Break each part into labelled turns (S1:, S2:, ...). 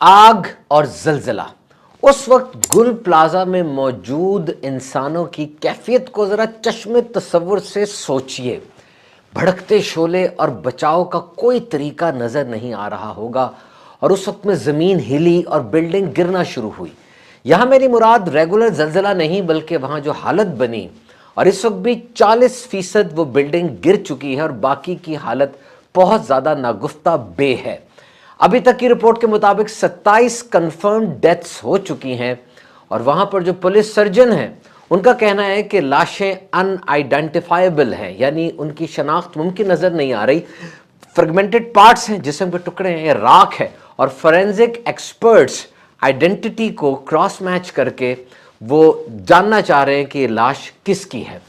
S1: आग और जलजला। उस वक्त गुल प्लाजा में मौजूद इंसानों की कैफियत को जरा चश्मे तसव्वुर से सोचिए। भड़कते शोले और बचाव का कोई तरीका नजर नहीं आ रहा होगा और उस वक्त में जमीन हिली और बिल्डिंग गिरना शुरू हुई। यहाँ मेरी मुराद रेगुलर जलजला नहीं बल्कि वहाँ जो हालत बनी, और इस वक्त भी 40% वो बिल्डिंग गिर चुकी है और बाकी की हालत बहुत ज़्यादा नागुफ्ता बे है। अभी तक की रिपोर्ट के मुताबिक 27 कंफर्म्ड डेथ्स हो चुकी हैं और वहां पर जो पुलिस सर्जन हैं उनका कहना है कि लाशें अनआइडेंटिफाइबल हैं, यानी उनकी शनाख्त मुमकिन नजर नहीं आ रही। फ्रेगमेंटेड पार्ट्स हैं, जिस्म के टुकड़े हैं, ये राख है और फोरेंसिक एक्सपर्ट्स आइडेंटिटी को क्रॉस मैच करके वो जानना चाह रहे हैं कि ये लाश किसकी है।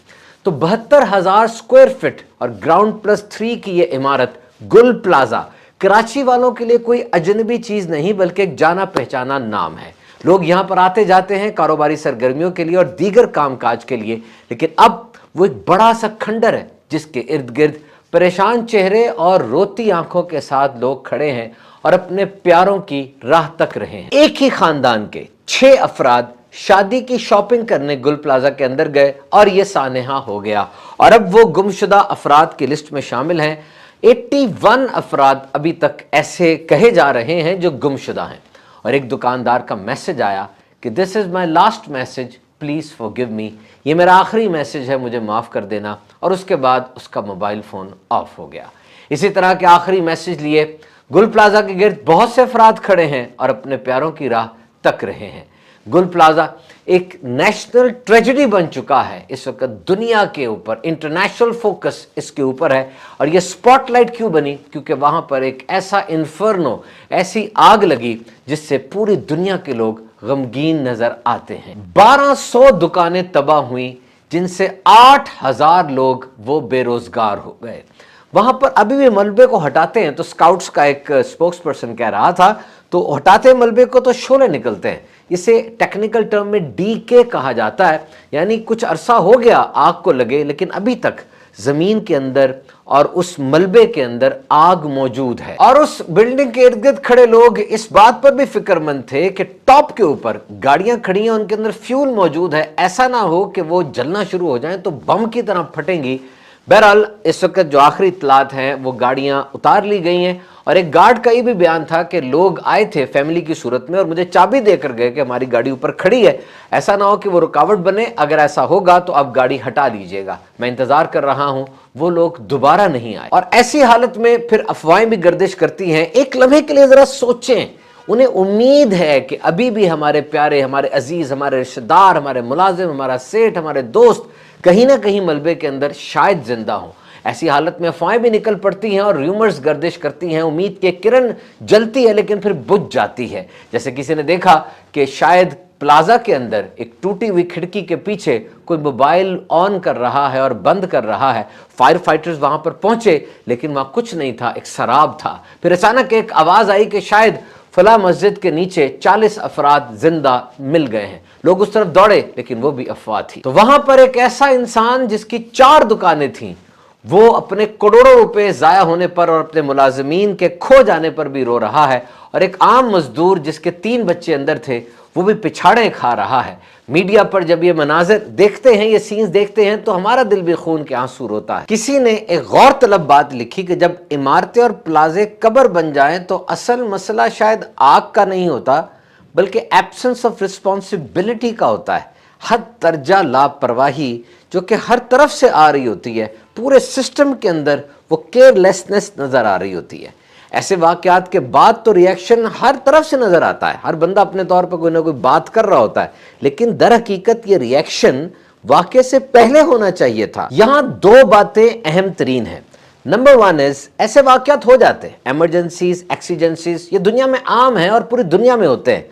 S1: तो 72,000 स्क्वायर फीट और ग्राउंड +3 की ये इमारत गुल प्लाजा कराची वालों के लिए कोई अजनबी चीज नहीं बल्कि एक जाना पहचाना नाम है। लोग यहां पर आते जाते हैं कारोबारी सरगर्मियों के लिए और दीगर कामकाज के लिए, लेकिन अब वो एक बड़ा सा खंडर है जिसके इर्द गिर्द परेशान चेहरे और रोती आंखों के साथ लोग खड़े हैं और अपने प्यारों की राह तक रहे हैं। एक ही खानदान के 6 अफराद शादी की शॉपिंग करने गुल प्लाजा के अंदर गए और ये सानेहा हो गया और अब वो गुमशुदा अफराद की लिस्ट में शामिल हैं। 81 अफराद अभी तक ऐसे कहे जा रहे हैं जो गुमशुदा हैं और एक दुकानदार का मैसेज आया कि this is my last message, please forgive me, ये मेरा आखिरी मैसेज है, मुझे माफ़ कर देना। और उसके बाद उसका मोबाइल फ़ोन ऑफ हो गया। इसी तरह के आखिरी मैसेज लिए गुल प्लाजा के गिर्द बहुत से अफराद खड़े हैं और अपने प्यारों की राह तक रहे हैं। गुल प्लाजा एक नेशनल ट्रेजेडी बन चुका है इस वक्त दुनिया के ऊपर, इंटरनेशनल फोकस इसके ऊपर है। और ये स्पॉटलाइट क्यों बनी? क्योंकि वहां पर एक ऐसा इन्फर्नो, ऐसी आग लगी जिससे पूरी दुनिया के लोग गमगीन नजर आते हैं। 1200 दुकानें तबाह हुई जिनसे 8,000 लोग वो बेरोजगार हो गए। वहां पर अभी भी मलबे को हटाते हैं तो स्काउट्स का एक स्पोक्स पर्सन कह रहा था, तो हटाते मलबे को तो शोले निकलते हैं। इसे टेक्निकल टर्म में डीके कहा जाता है, यानी कुछ अरसा हो गया आग को लगे लेकिन अभी तक जमीन के अंदर और उस मलबे के अंदर आग मौजूद है। और उस बिल्डिंग के इर्द गिर्द खड़े लोग इस बात पर भी फिक्रमंद थे कि टॉप के ऊपर गाड़ियां खड़ी हैं, उनके अंदर फ्यूल मौजूद है, ऐसा ना हो कि वो जलना शुरू हो जाए तो बम की तरह फटेंगी। बहरहाल इस वक्त जो आखिरी इत्तलात हैं वो गाड़ियां उतार ली गई हैं और एक गार्ड का ये भी बयान था कि लोग आए थे फैमिली की सूरत में और मुझे चाबी देकर गए कि हमारी गाड़ी ऊपर खड़ी है, ऐसा ना हो कि वो रुकावट बने, अगर ऐसा होगा तो अब गाड़ी हटा लीजिएगा, मैं इंतजार कर रहा हूं। वो लोग दोबारा नहीं आए और ऐसी हालत में फिर अफवाहें भी गर्दिश करती हैं। एक लम्हे के लिए जरा सोचें, उन्हें उम्मीद है कि अभी भी हमारे प्यारे, हमारे अजीज, हमारे रिश्तेदार, हमारे मुलाजिम, हमारा सेठ, हमारे दोस्त कहीं ना कहीं मलबे के अंदर शायद जिंदा हों। ऐसी हालत में अफवाहें भी निकल पड़ती हैं और र्यूमर्स गर्दिश करती हैं। उम्मीद की किरण जलती है लेकिन फिर बुझ जाती है। जैसे किसी ने देखा कि शायद प्लाजा के अंदर एक टूटी हुई खिड़की के पीछे कोई मोबाइल ऑन कर रहा है और बंद कर रहा है। फायर फाइटर्स वहां पर पहुंचे लेकिन वहां कुछ नहीं था, एक सराब था। फिर अचानक एक आवाज आई कि शायद फला मस्जिद के नीचे 40 अफराद जिंदा मिल गए हैं। लोग उस तरफ दौड़े लेकिन वो भी अफवाह थी। तो वहां पर एक ऐसा इंसान जिसकी 4 दुकानें थीं, वो अपने करोड़ों रुपए जाया होने पर और अपने मुलाजमीन के खो जाने पर भी रो रहा है। और एक आम मजदूर जिसके 3 बच्चे अंदर थे वो भी पिछाड़े खा रहा है। मीडिया पर जब ये मनाजिर देखते हैं, ये सीन्स देखते हैं तो हमारा दिल भी खून के आंसू रोता है। किसी ने एक गौर तलब बात लिखी कि जब इमारतें और प्लाजे कब्र बन जाएं तो असल मसला शायद आग का नहीं होता बल्कि एब्सेंस ऑफ रिस्पॉन्सिबिलिटी का होता है। हद दर्जा लापरवाही जो कि हर तरफ से आ रही होती है, पूरे सिस्टम के अंदर वो केयरलेसनेस नजर आ रही होती है। ऐसे वाकयात के बाद तो रिएक्शन हर तरफ से नजर आता है, हर बंदा अपने तौर पर कोई ना कोई बात कर रहा होता है, लेकिन दर हकीकत ये रिएक्शन वाकये से पहले होना चाहिए था। यहां 2 बातें अहम तरीन हैं। नंबर 1 इज, ऐसे वाकयात हो जाते हैं, एमरजेंसीज, एक्सीजेंसीज, ये दुनिया में आम है और पूरी दुनिया में होते हैं।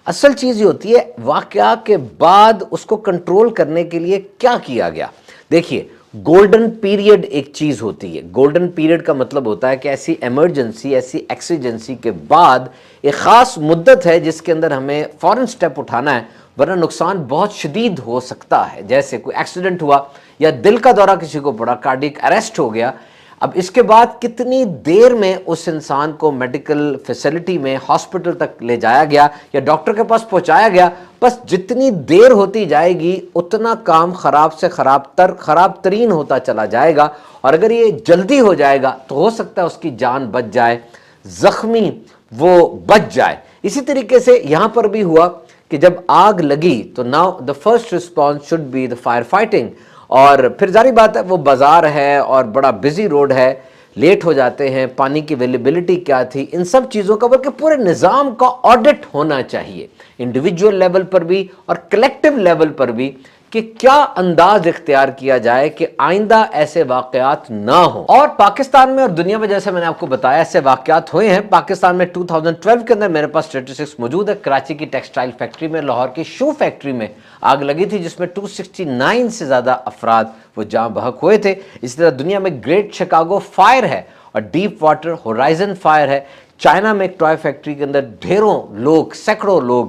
S1: असल चीज ये होती है वाकया के बाद उसको कंट्रोल करने के लिए क्या किया गया। देखिए, गोल्डन पीरियड एक चीज होती है। गोल्डन पीरियड का मतलब होता है कि ऐसी इमरजेंसी, ऐसी एक्सीजेंसी के बाद एक खास मुद्दत है जिसके अंदर हमें फौरन स्टेप उठाना है, वरना नुकसान बहुत शदीद हो सकता है। जैसे कोई एक्सीडेंट हुआ या दिल का दौरा किसी को पड़ा, कार्डियक अरेस्ट हो गया, اب اس کے بعد کتنی دیر میں اس انسان کو میڈیکل فیسلٹی میں ہاسپٹل تک لے جایا گیا یا ڈاکٹر کے پاس پہنچایا گیا، بس جتنی دیر ہوتی جائے گی اتنا کام خراب سے خراب ترین ہوتا چلا جائے گا، اور اگر یہ جلدی ہو جائے گا تو ہو سکتا ہے اس کی جان بچ جائے، زخمی وہ بچ جائے۔ اسی طریقے سے یہاں پر بھی ہوا کہ جب آگ لگی تو now the first response should be the fire fighting, اور پھر ظاہری بات ہے وہ بازار ہے اور بڑا بزی روڈ ہے، لیٹ ہو جاتے ہیں، پانی کی اویلیبلٹی کیا تھی، ان سب چیزوں کا بلکہ پورے نظام کا آڈٹ ہونا چاہیے، انڈیویجول لیول پر بھی اور کلیکٹیو لیول پر بھی، کہ کیا انداز اختیار کیا جائے کہ آئندہ ایسے واقعات نہ ہوں۔ اور پاکستان میں اور دنیا میں جیسے میں نے آپ کو بتایا ایسے واقعات ہوئے ہیں۔ پاکستان میں 2012 کے اندر میرے پاس اسٹیٹسٹکس موجود ہے، کراچی کی ٹیکسٹائل فیکٹری میں، لاہور کی شو فیکٹری میں آگ لگی تھی جس میں 269 سے زیادہ افراد وہ جاں بحق ہوئے تھے۔ اس طرح دنیا میں گریٹ شکاگو فائر ہے اور ڈیپ واٹر ہورائزن فائر ہے۔ چائنا میں ایک ٹوائے فیکٹری کے اندر ڈھیروں لوگ، سینکڑوں لوگ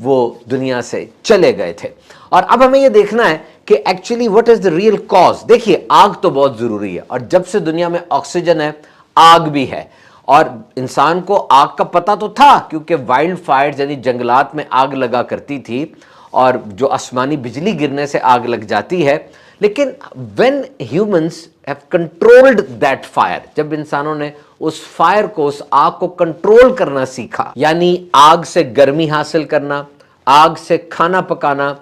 S1: وہ دنیا سے چلے گئے تھے۔ اور اب ہمیں یہ دیکھنا ہے کہ actually what is the real cause۔ دیکھیے آگ تو بہت ضروری ہے، اور جب سے دنیا میں آکسیجن ہے آگ بھی ہے، اور انسان کو آگ کا پتہ تو تھا کیونکہ وائلڈ فائرز یعنی جنگلات میں آگ لگا کرتی تھی اور جو آسمانی بجلی گرنے سے آگ لگ جاتی ہے، لیکن when humans have controlled that fire، جب انسانوں نے اس فائر کو، اس آگ کو کنٹرول کرنا سیکھا، یعنی آگ سے گرمی حاصل کرنا، آگ سے کھانا پکانا،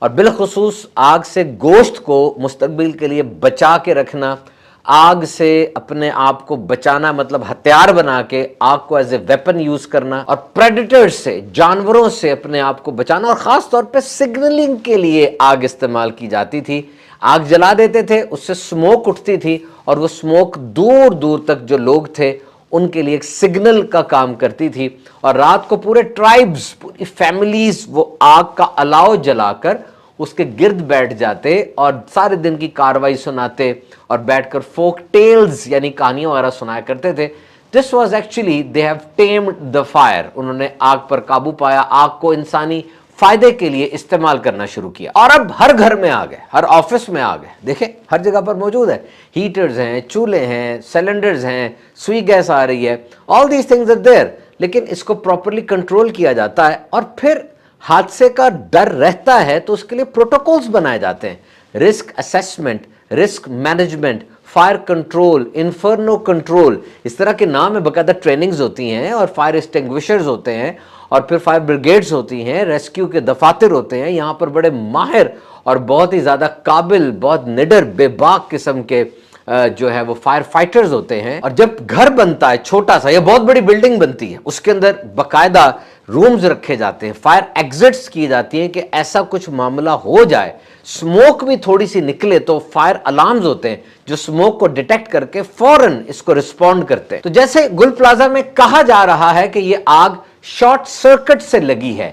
S1: اور بالخصوص آگ سے گوشت کو مستقبل کے لیے بچا کے رکھنا، آگ سے اپنے آپ کو بچانا مطلب ہتھیار بنا کے آگ کو ایز اے ویپن یوز کرنا، اور پریڈیٹرز سے، جانوروں سے اپنے آپ کو بچانا، اور خاص طور پہ سگنلنگ کے لیے آگ استعمال کی جاتی تھی۔ آگ جلا دیتے تھے، اس سے سموک اٹھتی تھی، اور وہ سموک دور دور تک جو لوگ تھے ان کے لیے ایک سگنل کا کام کرتی تھی، اور رات کو پورے ٹرائبز، پوری فیملیز وہ آگ کا الاؤ جلا کر اس کے گرد بیٹھ جاتے اور سارے دن کی کاروائی سناتے اور بیٹھ کر فوک ٹیلز یعنی کہانیاں وغیرہ سنایا کرتے تھے۔ This was actually they have tamed the fire, انہوں نے آگ پر قابو پایا، آگ کو انسانی فائدے کے لیے استعمال کرنا شروع کیا، اور اب ہر گھر میں آ گئے، ہر آفس میں آ گئے، دیکھیں ہر جگہ پر موجود ہے، ہیٹرز ہیں، چولہے ہیں، سلنڈرز ہیں، سوئی گیس آ رہی ہے، all these things are there, لیکن اس کو پراپرلی کنٹرول کیا جاتا ہے، اور پھر حادثے کا ڈر رہتا ہے تو اس کے لیے پروٹوکولز بنائے جاتے ہیں، risk assessment, risk management, fire control, inferno control, اس طرح کے نام میں باقاعدہ ٹریننگز ہوتی ہیں، اور فائر ایکسٹنگوشرز ہوتے ہیں، اور پھر فائر بریگیڈز ہوتی ہیں، ریسکیو کے دفاتر ہوتے ہیں، یہاں پر بڑے ماہر اور بہت ہی زیادہ قابل، بہت نڈر، بے باک قسم کے جو ہے وہ فائر فائٹرز ہوتے ہیں۔ اور جب گھر بنتا ہے چھوٹا سا یا بہت بڑی بلڈنگ بنتی ہے، اس کے اندر باقاعدہ رومز رکھے جاتے ہیں، فائر ایگزٹس کی جاتی ہیں کہ ایسا کچھ معاملہ ہو جائے، سموک بھی تھوڑی سی نکلے تو فائر الارمز ہوتے ہیں جو سموک کو ڈیٹیکٹ کر کے فوراً اس کو رسپونڈ کرتے ہیں۔ تو جیسے گل پلازا میں کہا جا رہا ہے کہ یہ آگ شارٹ سرکٹ سے لگی ہے،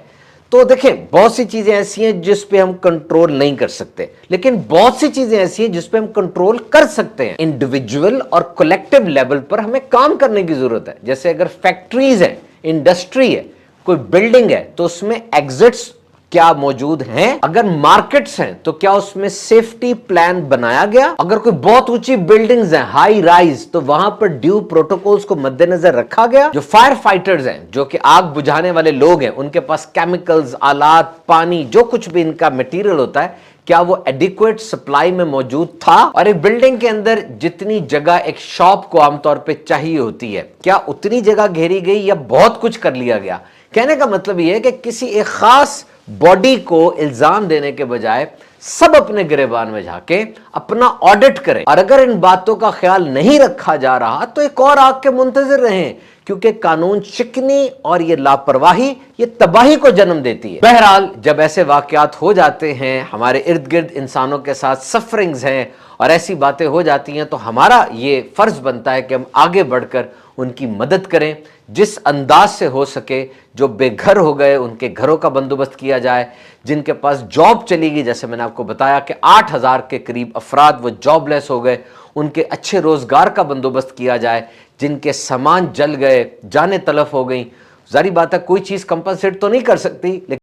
S1: تو دیکھیں بہت سی چیزیں ایسی ہیں جس پہ ہم کنٹرول نہیں کر سکتے، لیکن بہت سی چیزیں ایسی ہیں جس پہ ہم کنٹرول کر سکتے ہیں۔ انڈیویجول اور کولیکٹیو لیول پر ہمیں کام کرنے کی ضرورت ہے۔ جیسے اگر فیکٹریز ہیں، انڈسٹری ہے، کوئی بلڈنگ ہے تو اس میں ایگزٹس کیا موجود ہیں، اگر مارکٹس ہیں تو کیا اس میں سیفٹی پلان بنایا گیا، اگر کوئی بہت اونچی بلڈنگز ہیں، ہائی رائز، تو وہاں پر ڈیو پروٹوکولز کو مد نظر رکھا گیا۔ جو فائر فائٹرز ہیں، جو کہ آگ بجھانے والے لوگ ہیں، ان کے پاس کیمیکلز، آلات، پانی، جو کچھ بھی ان کا میٹیریل ہوتا ہے، کیا وہ ایڈیکویٹ سپلائی میں موجود تھا؟ اور ایک بلڈنگ کے اندر جتنی جگہ ایک شاپ کو عام طور پہ چاہیے ہوتی ہے، کیا اتنی جگہ گھیری گئی یا بہت کچھ کر لیا گیا؟ کہنے کا مطلب یہ ہے کہ کسی ایک خاص باڈی کو الزام دینے کے بجائے سب اپنے گریبان میں جا کے اپنا آڈٹ کریں، اور اگر ان باتوں کا خیال نہیں رکھا جا رہا تو ایک اور آگ کے منتظر رہیں، کیونکہ قانون شکنی اور یہ لاپرواہی یہ تباہی کو جنم دیتی ہے۔ بہرحال جب ایسے واقعات ہو جاتے ہیں، ہمارے ارد گرد انسانوں کے ساتھ سفرنگز ہیں اور ایسی باتیں ہو جاتی ہیں، تو ہمارا یہ فرض بنتا ہے کہ ہم آگے بڑھ کر ان کی مدد کریں، جس انداز سے ہو سکے۔ جو بے گھر ہو گئے ان کے گھروں کا بندوبست کیا جائے، جن کے پاس جاب چلی گئی، جیسے میں نے آپ کو بتایا کہ 8,000 کے قریب افراد وہ جاب لیس ہو گئے، ان کے اچھے روزگار کا بندوبست کیا جائے، جن کے سامان جل گئے، جانیں تلف ہو گئیں۔ ظاہری بات ہے کوئی چیز کمپنسیٹ تو نہیں کر سکتی، لیکن